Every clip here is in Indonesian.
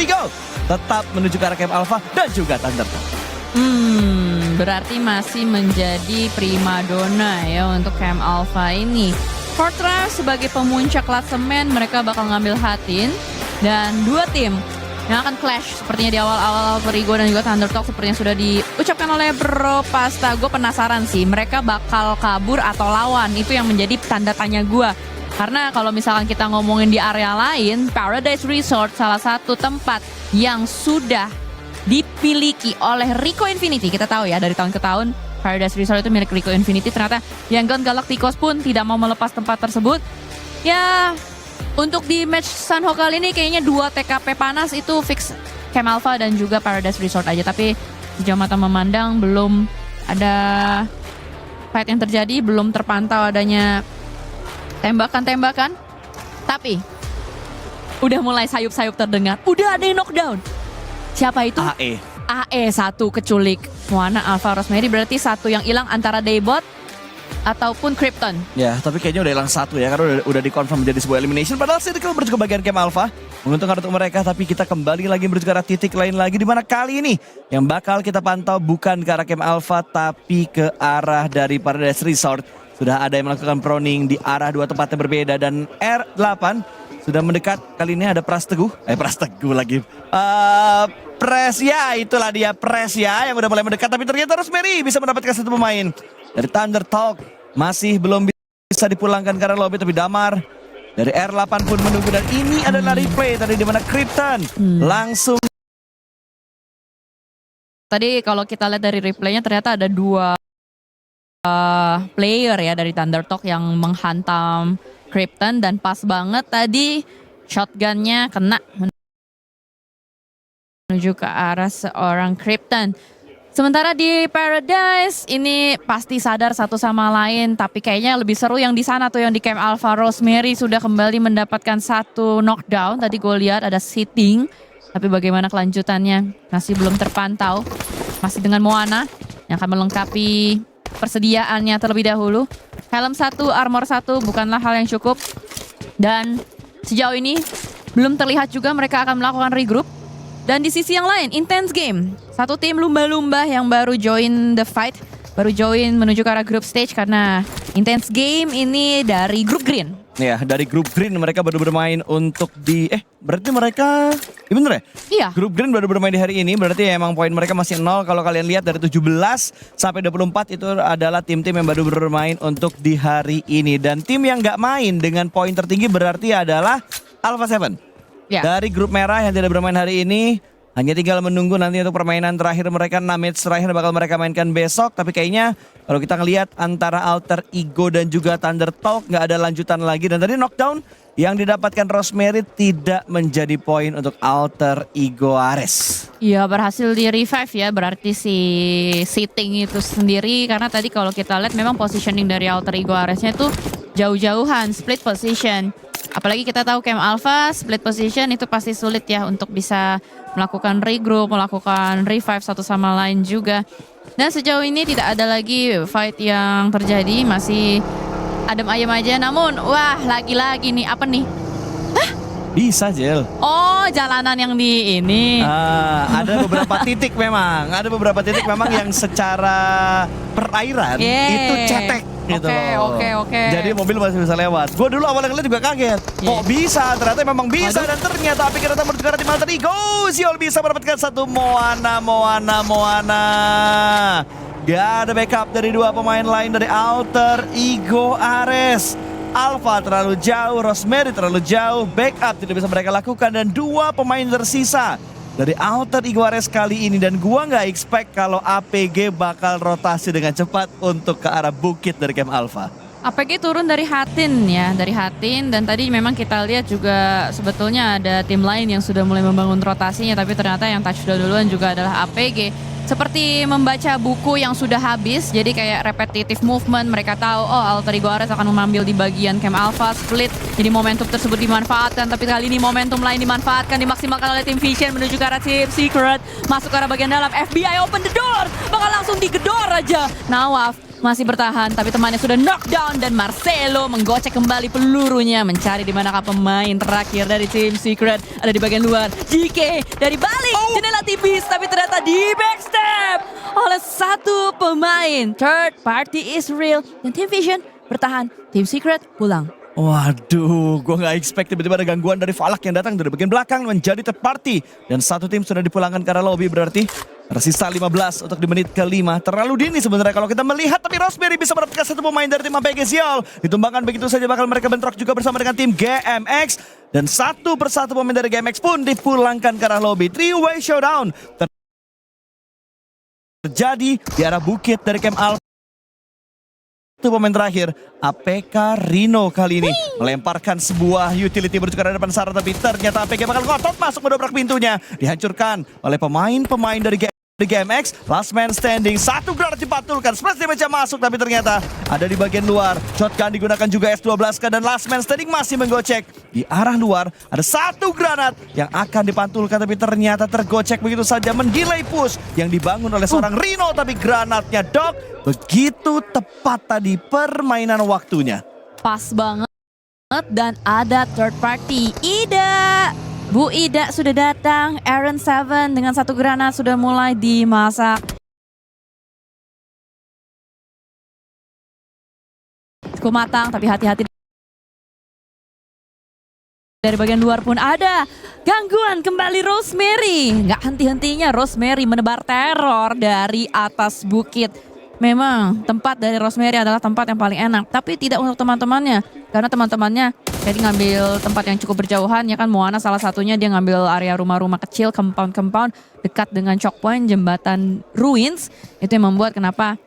Ego tetap menuju ke arah Camp Alpha dan juga Thundertalk. Berarti masih menjadi primadona ya untuk Camp Alpha ini. Fortress sebagai pemuncak klasemen, mereka bakal ngambil Hatin. Dan dua tim yang akan clash sepertinya di awal-awal Alter Ego dan juga Thundertalk seperti yang sudah diucapkan oleh Bro Pasta. Gue penasaran sih mereka bakal kabur atau lawan, itu yang menjadi tanda tanya gue. Karena kalau misalkan kita ngomongin di area lain, Paradise Resort salah satu tempat yang sudah dipiliki oleh Rico Infinity. Kita tahu ya dari tahun ke tahun Paradise Resort itu milik Rico Infinity. Ternyata Yangon Galacticos pun tidak mau melepas tempat tersebut. Ya, untuk di match Sanho kali ini kayaknya 2 TKP panas itu fix Camp Alpha dan juga Paradise Resort aja. Tapi sejauh mata memandang belum ada fight yang terjadi, belum terpantau adanya tembakan-tembakan. Tapi udah mulai sayup-sayup terdengar. Udah ada yang knockdown. Siapa itu? AE 1 keculik Moana Alpha Rosemary. Berarti satu yang hilang antara Daybot ataupun Krypton. Ya, tapi kayaknya udah hilang satu ya, karena udah dikonfirm menjadi sebuah elimination. Padahal Critical berjuga bagian Camp Alpha. Menguntungkan untuk mereka, tapi kita kembali lagi berjuga arah titik lain lagi. Di mana kali ini yang bakal kita pantau bukan ke arah Camp Alpha, tapi ke arah dari Paradise Resort. Sudah ada yang melakukan proning di arah 2 tempat yang berbeda. Dan R8 sudah mendekat. Kali ini ada Prasteguh lagi. Ya itulah dia Presya yang udah mulai mendekat. Tapi ternyata Rosemary bisa mendapatkan satu pemain dari Thundertalk. Masih belum bisa dipulangkan karena lobby, tapi Damar dari R8 pun menunggu. Dan ini adalah replay tadi di mana Krypton langsung. Tadi kalau kita lihat dari replaynya ternyata ada 2 player ya dari Thundertalk yang menghantam Krypton. Dan pas banget tadi shotgunnya kena menuju ke arah seorang Krypton. Sementara di Paradise ini pasti sadar satu sama lain, tapi kayaknya lebih seru yang di sana tuh, yang di Camp Alpha. Rosemary sudah kembali mendapatkan 1 knockdown. Tadi gue lihat ada sitting, tapi bagaimana kelanjutannya masih belum terpantau. Masih dengan Moana yang akan melengkapi persediaannya terlebih dahulu. Helm 1, armor 1 bukanlah hal yang cukup. Dan sejauh ini belum terlihat juga mereka akan melakukan regroup. Dan di sisi yang lain, intense game. Satu tim lumba-lumba yang baru join the fight, baru join menuju ke arah group stage karena intense game ini dari grup green. Ya, dari grup green mereka baru bermain untuk di berarti mereka bener ya? Iya. Grup green baru bermain di hari ini, berarti ya emang poin mereka masih 0. Kalau kalian lihat dari 17 sampai 24 itu adalah tim-tim yang baru bermain untuk di hari ini. Dan tim yang nggak main dengan poin tertinggi berarti adalah Alpha 7. Ya. Dari grup merah yang tidak bermain hari ini, hanya tinggal menunggu nanti untuk permainan terakhir mereka. 6 match terakhir bakal mereka mainkan besok. Tapi kayaknya kalau kita ngelihat antara Alter Ego dan juga Thundertalk nggak ada lanjutan lagi. Dan tadi knockdown yang didapatkan Rosemary tidak menjadi poin untuk Alter Ego Ares. Iya, berhasil di revive ya, berarti si sitting itu sendiri. Karena tadi kalau kita lihat memang positioning dari Alter Ego Aresnya itu jauh-jauhan, split position. Apalagi kita tahu Camp Alpha, split position itu pasti sulit ya untuk bisa melakukan regroup, melakukan revive satu sama lain juga. Dan sejauh ini tidak ada lagi fight yang terjadi, masih adem ayem aja. Namun, wah lagi-lagi nih, apa nih? Bisa, Jel. Oh, jalanan yang di ini. Ada beberapa titik memang. Ada beberapa titik memang yang secara perairan itu cetek gitu. Oke. Jadi mobil masih bisa lewat. Gue dulu awalnya ngeliat juga kaget. Kok bisa? Ternyata memang bisa. Dan ternyata api kereta bertukar di Alter Ego. Ziol bisa mendapatkan satu Moana. Gak ada backup dari 2 pemain lain dari Alter Ego Ares. Alpha terlalu jauh, Rosemary terlalu jauh, backup tidak bisa mereka lakukan. Dan 2 pemain tersisa dari Alter Ego Ares kali ini. Dan gua nggak expect kalau APG bakal rotasi dengan cepat untuk ke arah bukit dari Camp Alpha. APG turun dari Hatin ya, dari Hatin. Dan tadi memang kita lihat juga sebetulnya ada tim lain yang sudah mulai membangun rotasinya. Tapi ternyata yang touchdown duluan juga adalah APG. Seperti membaca buku yang sudah habis, jadi kayak repetitive movement. Mereka tahu, oh Alter Ego Ares akan mengambil di bagian Camp Alpha, split. Jadi momentum tersebut dimanfaatkan, tapi kali ini momentum lain dimanfaatkan, dimaksimalkan oleh tim Vision menuju ke arah Team Secret. Masuk ke arah bagian dalam, FBI open the door, bakal langsung digedor aja. Nawaf masih bertahan, tapi temannya sudah knockdown dan Marcelo menggocek kembali pelurunya, mencari di manakah pemain terakhir dari tim Secret. Ada di bagian luar, GK dari balik jendela tipis, tapi ternyata di backstab oleh satu pemain. Third party is real dan Team Vision bertahan, Team Secret pulang. Waduh, gue gak expect tiba-tiba ada gangguan dari Falak yang datang dari bagian belakang menjadi third party. Dan satu tim sudah dipulangkan ke arah lobby, berarti tersisa 15 untuk di menit ke-5. Terlalu dini sebenarnya kalau kita melihat, tapi Rosemary bisa mendapatkan satu pemain dari tim APG Seoul. Ditumbangkan begitu saja, bakal mereka bentrok juga bersama dengan tim GMX. Dan satu persatu pemain dari GMX pun dipulangkan ke arah lobby. Three-way showdown terjadi di arah bukit dari Camp Alpha. Satu pemain terakhir, APK Rino kali ini melemparkan sebuah utility menuju ke arah depan Sarah, tapi ternyata APK bakal ngotot masuk mendobrak pintunya. Dihancurkan oleh pemain-pemain dari GMX. Last man standing, satu granat dipantulkan, splash damage masuk, tapi ternyata ada di bagian luar. Shotgun digunakan juga S12K dan last man standing masih menggocek. Di arah luar ada satu granat yang akan dipantulkan, tapi ternyata tergocek begitu saja. Mendelay push yang dibangun oleh seorang Rino, tapi granatnya dok begitu tepat tadi permainan waktunya. Pas banget dan ada third party. Ida, Bu Ida sudah datang. Aaron 7 dengan satu granat sudah mulai dimasak. Cukup matang, tapi hati-hati. Dari bagian luar pun ada gangguan kembali Rosemary. Nggak henti-hentinya Rosemary menebar teror dari atas bukit. Memang tempat dari Rosemary adalah tempat yang paling enak, tapi tidak untuk teman-temannya. Karena teman-temannya jadi ngambil tempat yang cukup berjauhan, ya kan. Moana salah satunya dia ngambil area rumah-rumah kecil, compound-compound dekat dengan choke point, jembatan ruins. Itu yang membuat kenapa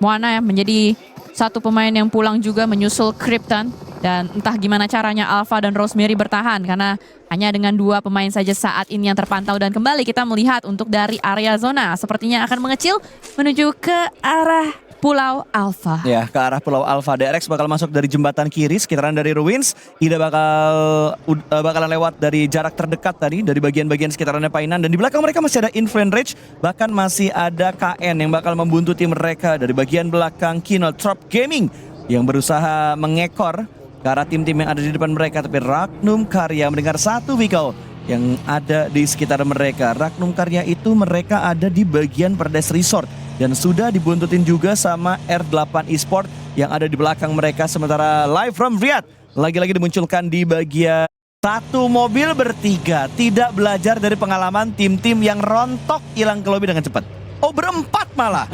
Moana ya menjadi satu pemain yang pulang juga menyusul Krypton. Dan entah gimana caranya Alpha dan Rosemary bertahan, karena hanya dengan dua pemain saja saat ini yang terpantau. Dan kembali kita melihat untuk dari area zona sepertinya akan mengecil menuju ke arah Pulau Alpha. Ya, ke arah Pulau Alpha. DRX bakal masuk dari jembatan kiri sekitaran dari Ruins. Ida bakalan lewat dari jarak terdekat tadi, dari bagian-bagian sekitarannya Painan. Dan di belakang mereka masih ada Influence Rage, bahkan masih ada KN yang bakal membuntuti mereka dari bagian belakang. Kinotrop Gaming yang berusaha mengekor ke arah tim-tim yang ada di depan mereka. Tapi Ragnum Karya mendengar satu vehicle yang ada di sekitar mereka. Ragnum Karya itu mereka ada di bagian Paradise Resort. Dan sudah dibuntutin juga sama R8 Esport yang ada di belakang mereka. Sementara live from Riyadh lagi-lagi dimunculkan di bagian satu mobil bertiga. Tidak belajar dari pengalaman tim-tim yang rontok hilang ke lobby dengan cepat. Oh, berempat malah.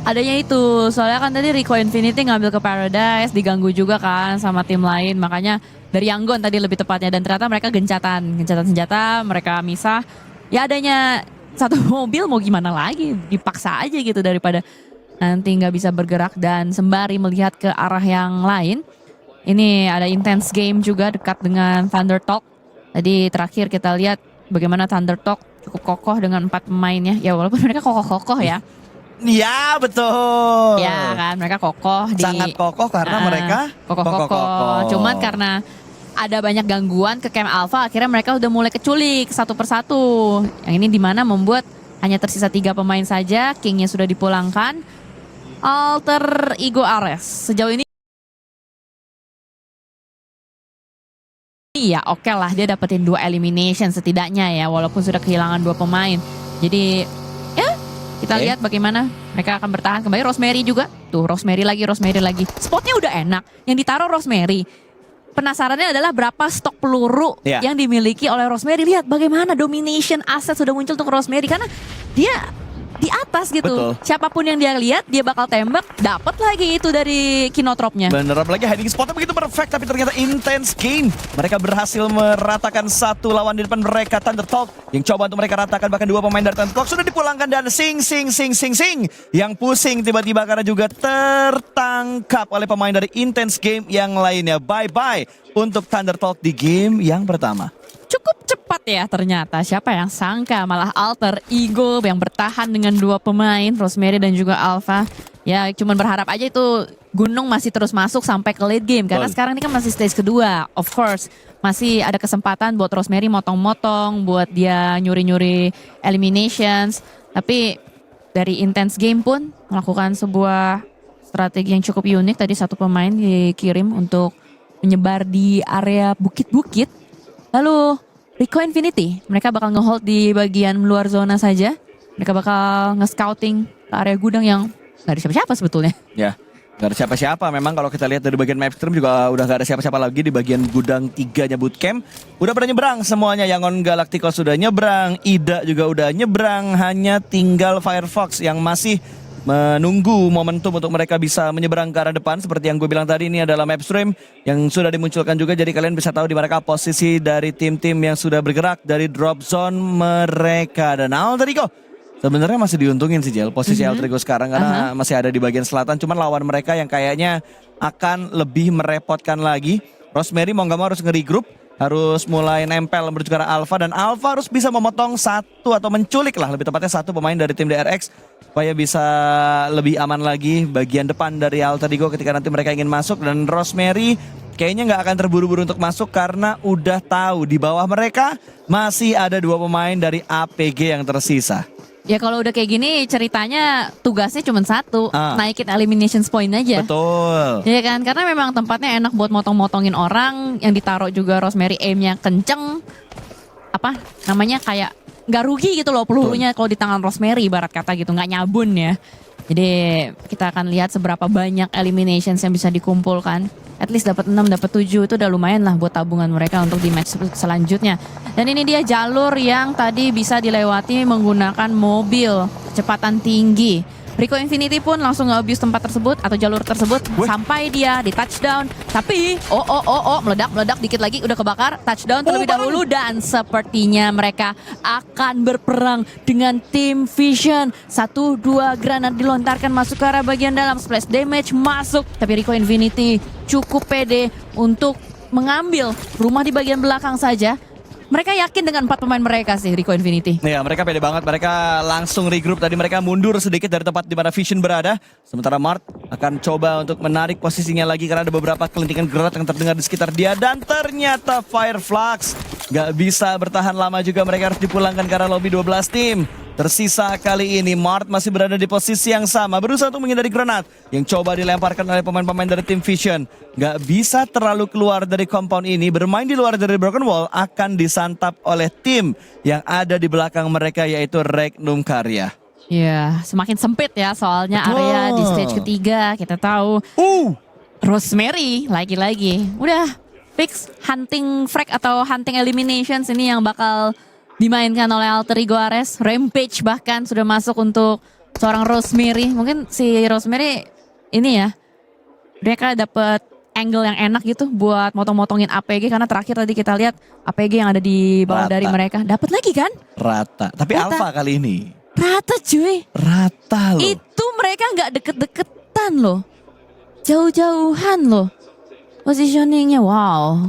Adanya itu, soalnya kan tadi Rico Infinity ngambil ke Paradise, diganggu juga kan sama tim lain. Makanya dari Yanggon tadi lebih tepatnya, dan ternyata mereka gencatan senjata, mereka misah. Ya adanya satu mobil mau gimana lagi, dipaksa aja gitu daripada nanti nggak bisa bergerak dan sembari melihat ke arah yang lain. Ini ada intense game juga dekat dengan Thunder Talk. Tadi terakhir kita lihat bagaimana Thunder Talk cukup kokoh dengan 4 pemainnya. Ya walaupun mereka kokoh-kokoh ya. Ya betul. Ya kan, mereka kokoh. Sangat kokoh karena mereka kokoh-kokoh. Cuman karena ada banyak gangguan ke Camp Alpha, akhirnya mereka udah mulai keculik satu persatu. Yang ini dimana membuat hanya tersisa 3 pemain saja. Kingnya sudah dipulangkan. Alter Ego Ares sejauh ini ya oke lah, dia dapetin 2 elimination setidaknya ya, walaupun sudah kehilangan 2 pemain. Jadi ya kita lihat bagaimana mereka akan bertahan kembali. Rosemary juga tuh, Rosemary lagi. Spotnya udah enak yang ditaruh Rosemary. Penasarannya adalah berapa stok peluru yang dimiliki oleh Rosemary. Lihat bagaimana domination aset sudah muncul untuk Rosemary, karena dia di atas gitu. Betul. Siapapun yang dia lihat, dia bakal tembak, dapat lagi itu dari Kinotropnya. Bener, apalagi hiding spotnya begitu perfect, tapi ternyata intense game. Mereka berhasil meratakan satu lawan di depan mereka, Thunder Talk, yang coba untuk mereka ratakan. Bahkan 2 pemain dari Thunder Talk sudah dipulangkan, dan sing yang pusing tiba-tiba karena juga tertangkap oleh pemain dari intense game yang lainnya. Bye-bye untuk Thunder Talk di game yang pertama. Cukup cepat ya ternyata. Siapa yang sangka malah Alter Ego yang bertahan dengan 2 pemain, Rosemary dan juga Alpha. Ya cuman berharap aja itu gunung masih terus masuk sampai ke late game. Karena sekarang ini kan masih stage kedua. Of course masih ada kesempatan buat Rosemary motong-motong, buat dia nyuri-nyuri eliminations. Tapi dari intense game pun melakukan sebuah strategi yang cukup unik. Tadi satu pemain dikirim untuk menyebar di area bukit-bukit. Lalu Rico Infinity, mereka bakal ngehold di bagian luar zona saja. Mereka bakal nge-scouting ke area gudang yang gak ada siapa-siapa sebetulnya. Ya, gak ada siapa-siapa. Memang kalau kita lihat dari bagian map stream juga udah gak ada siapa-siapa lagi di bagian gudang 3-nya bootcamp. Udah pada nyebrang semuanya. Yangon Galacticos sudah nyebrang, Ida juga udah nyebrang. Hanya tinggal Firefox yang masih menunggu momentum untuk mereka bisa menyeberang ke arah depan. Seperti yang gue bilang tadi, ini adalah map stream yang sudah dimunculkan juga. Jadi kalian bisa tahu di manakah posisi dari tim-tim yang sudah bergerak dari drop zone mereka. Dan Alter Ego sebenarnya masih diuntungin sih Jel, posisi Alter Ego sekarang karena masih ada di bagian selatan. Cuman lawan mereka yang kayaknya akan lebih merepotkan lagi. Rosemary mau gak mau harus nge-regroup, harus mulai nempel menuju ke arah Alpha. Dan Alpha harus bisa memotong satu atau menculik lah lebih tepatnya satu pemain dari tim DRX supaya bisa lebih aman lagi bagian depan dari Alter Ego ketika nanti mereka ingin masuk. Dan Rosemary kayaknya gak akan terburu-buru untuk masuk karena udah tahu di bawah mereka masih ada 2 pemain dari APG yang tersisa. Ya kalau udah kayak gini ceritanya tugasnya cuma satu, naikin elimination point aja. Betul. Ya kan, karena memang tempatnya enak buat motong-motongin orang, yang ditaruh juga Rosemary aimnya kenceng. Apa namanya, kayak nggak rugi gitu loh pelurunya kalau di tangan Rosemary ibarat kata gitu, nggak nyabun ya. Jadi kita akan lihat seberapa banyak eliminations yang bisa dikumpulkan. At least dapat 6, dapat 7 itu udah lumayan lah buat tabungan mereka untuk di match selanjutnya. Dan ini dia jalur yang tadi bisa dilewati menggunakan mobil kecepatan tinggi. Rico Infinity pun langsung nge-abuse tempat tersebut atau jalur tersebut sampai dia di touchdown. Tapi meledak dikit lagi udah kebakar. Touchdown terlebih dahulu dan sepertinya mereka akan berperang dengan tim Vision. 1-2 granat dilontarkan masuk ke arah bagian dalam, splash damage masuk. Tapi Rico Infinity cukup pede untuk mengambil rumah di bagian belakang saja. Mereka yakin dengan 4 pemain mereka sih, Rico Infinity. Ya, mereka pede banget. Mereka langsung regroup. Tadi mereka mundur sedikit dari tempat di mana Vision berada. Sementara Mart akan coba untuk menarik posisinya lagi karena ada beberapa kelintingan granat yang terdengar di sekitar dia. Dan ternyata Fireflux gak bisa bertahan lama juga. Mereka harus dipulangkan karena lobby 12 tim. Tersisa kali ini Mart masih berada di posisi yang sama, berusaha untuk menghindari granat yang coba dilemparkan oleh pemain-pemain dari tim Vision. Gak bisa terlalu keluar dari compound ini, bermain di luar dari Broken Wall akan disantap oleh tim yang ada di belakang mereka yaitu Regnum Karya. Ya, semakin sempit ya soalnya area di stage ketiga. Kita tahu Rosemary lagi-lagi udah fix hunting frag atau hunting eliminations ini yang bakal dimainkan oleh Alter Ego Ares. Rampage bahkan sudah masuk untuk seorang Rosemary. Mungkin si Rosemary ini ya, mereka dapat angle yang enak gitu buat motong-motongin APG. Karena terakhir tadi kita lihat APG yang ada di bawah dari mereka dapat lagi kan? Rata, tapi Rata. Alpha kali ini. Rata cuy. Rata loh. Itu mereka nggak deket-deketan loh. Jauh-jauhan loh. Positioningnya wow.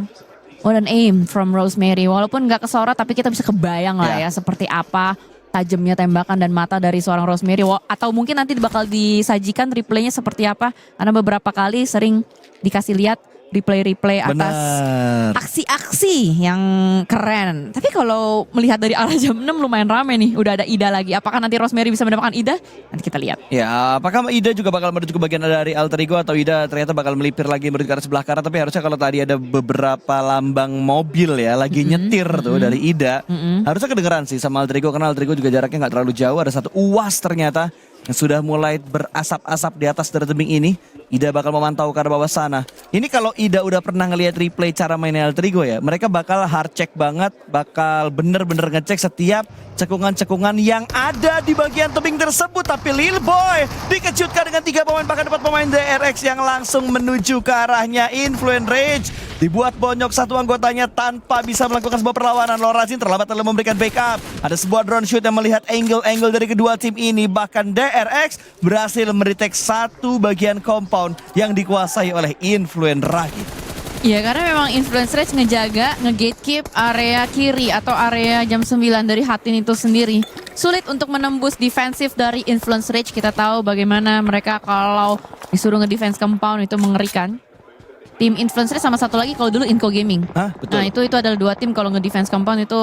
What an aim from Rosemary. Walaupun nggak kesorot tapi kita bisa kebayang lah ya seperti apa tajamnya tembakan dan mata dari seorang Rosemary. Atau mungkin nanti bakal disajikan replaynya seperti apa. Karena beberapa kali sering dikasih lihat replay atas aksi-aksi yang keren. Tapi kalau melihat dari arah jam 6 lumayan rame nih. Udah ada Ida lagi. Apakah nanti Rosemary bisa mendapatkan Ida? Nanti kita lihat. Ya, apakah Ida juga bakal menuju ke bagian dari Alter Ego atau Ida ternyata bakal melipir lagi menuju ke arah sebelah kanan. Tapi harusnya kalau tadi ada beberapa lambang mobil ya lagi nyetir tuh dari Ida. Harusnya kedengeran sih sama Alter Ego karena Alter Ego juga jaraknya gak terlalu jauh. Ada satu UAS ternyata yang sudah mulai berasap-asap di atas dari tebing ini. Ida bakal memantau ke arah bawah sana. Ini kalau Ida udah pernah ngelihat replay cara mainnya Alter Ego ya, mereka bakal hard check banget, bakal bener-bener ngecek setiap cekungan-cekungan yang ada di bagian tebing tersebut. Tapi Lil Boy dikejutkan dengan 3 pemain bahkan 4 pemain DRX yang langsung menuju ke arahnya. Influence Rage dibuat bonyok satu anggotanya tanpa bisa melakukan sebuah perlawanan. Lorazin terlambat dalam memberikan backup. Ada sebuah drone shoot yang melihat angle-angle dari kedua tim ini. Bahkan DRX berhasil meretake satu bagian compound yang dikuasai oleh Influence Rage. Iya, karena memang Influence Rage ngejaga, nge-gatekeep area kiri atau area jam 9 dari Hatin itu sendiri. Sulit untuk menembus defensif dari Influence Rage. Kita tahu bagaimana mereka kalau disuruh nge-defense compound itu mengerikan. tim Influencer sama satu lagi kalau dulu Inco Gaming. Hah, betul. Nah itu adalah 2 tim kalau nge-defense compound itu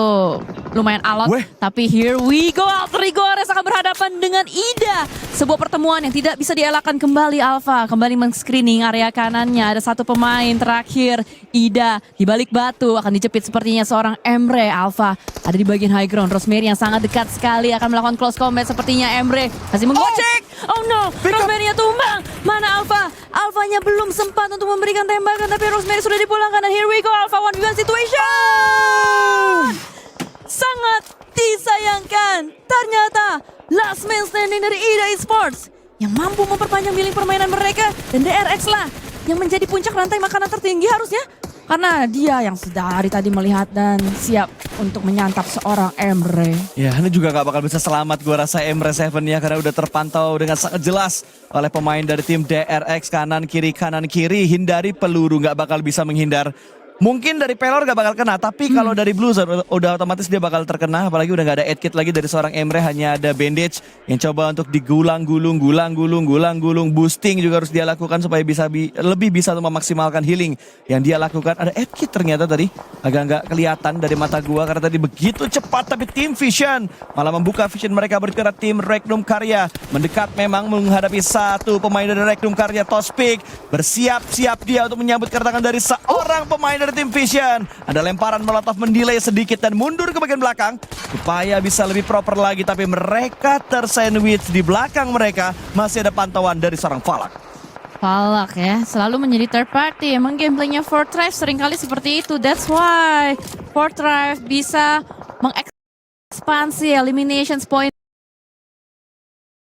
lumayan alot. Weh. Tapi here we go, Alter Ego Ares akan berhadapan dengan Ida. Sebuah pertemuan yang tidak bisa dielakkan kembali. Alpha kembali men-screening area kanannya. Ada satu pemain terakhir, Ida. Di balik batu akan dicepit sepertinya seorang Emre. Alpha ada di bagian high ground. Rosemary yang sangat dekat sekali akan melakukan close combat sepertinya. Emre masih menggocek. Oh no, Rosemary-nya tumbang. Mana Alpha? Alphanya belum sempat untuk memberikan tembakan, tapi Rosemary sudah dipulangkan. Dan here we go, Alpha 1v1 situation. Sangat disayangkan. Ternyata last man standing dari Ida Esports yang mampu memperpanjang billing permainan mereka. Dan DRX lah yang menjadi puncak rantai makanan tertinggi harusnya. Karena dia yang sedari tadi melihat dan siap untuk menyantap seorang Emre. Ya, ini juga gak bakal bisa selamat gue rasa Emre Seven ya, karena udah terpantau dengan sangat jelas oleh pemain dari tim DRX. Kanan kiri, hindari peluru, gak bakal bisa menghindar. Mungkin dari Pelor gak bakal kena, tapi kalau dari Blues udah otomatis dia bakal terkena. Apalagi udah gak ada edkit lagi dari seorang Emre, hanya ada bandage yang coba untuk digulung-gulung. Boosting juga harus dia lakukan supaya lebih bisa untuk memaksimalkan healing yang dia lakukan. Ada edkit ternyata tadi, agak gak kelihatan dari mata gua karena tadi begitu cepat. Tapi tim Vision malah membuka vision mereka bergerak. Tim Regnum Karya mendekat memang menghadapi satu pemain dari Regnum Karya, Tospik. Bersiap-siap dia untuk menyambut kedatangan dari seorang pemain dari tim Vision. Ada lemparan molotov mendelay sedikit dan mundur ke bagian belakang supaya bisa lebih proper lagi, tapi mereka tersandwich. Di belakang mereka masih ada pantauan dari seorang Falak. Falak ya, selalu menjadi third party. Emang gameplaynya Fortrive seringkali seperti itu. That's why Fortrive bisa mengekspansi eliminations point